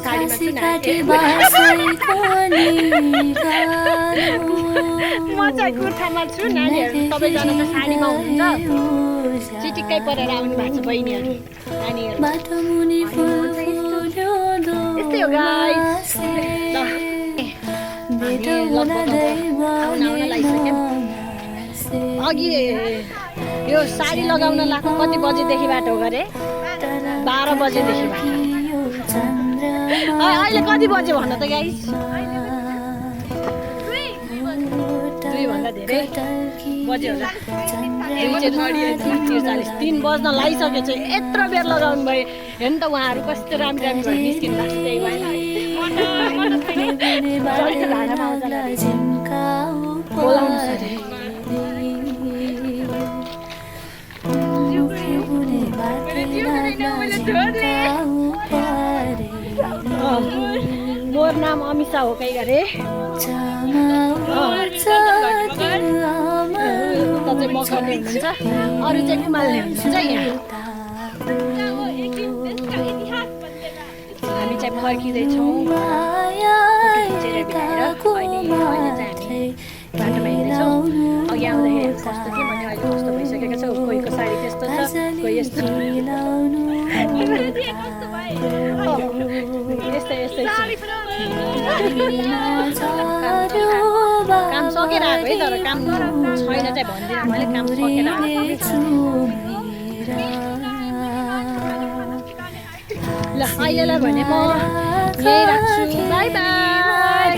साडीमा छु म चाहिँ कुर्तामा छु नानीहरू सबैजना त साडीमा हुनुहुन्छ चिटिक्कै परेर आउनु भएको छ बहिनीहरू नानीहरू यस्तै हो गाइस आउन लागिसक्यौँ अघि यो साडी लगाउन लाग्नु कति बजेदेखिबाट हो गरे 12 बजेदेखिबाट अहिले कति बजे भन त गाइस 2 भन्दा धेरै बजे होला 3 बज्न लागिसकेछ यत्रो बेर लगाउनु भयो हेर्नु त उहाँहरू कस्तो राम्रो राम्रो भएर निस्किनु भएको त्यही भएर मोर नाम अमिषा हो कहीँ गरे मकाउने हुनुहुन्छ अरू चाहिँ कुमालले हुनुहुन्छ यहाँ हामी चाहिँ फर्किँदैछौँ बाटोमा हिँड्दैछौँ अघि आउँदाखेरि कस्तो थियो भने अहिले कस्तो भइसकेको छ कोहीको साडी त्यस्तो छ कोही यस्तो यस्तै यस्तै काम सकेर आएको है तर काम छैन चाहिँ भन्दिनँ मैले काम सकेर आएको ल अहिलेलाई भने म यही राख्छु बाई बाई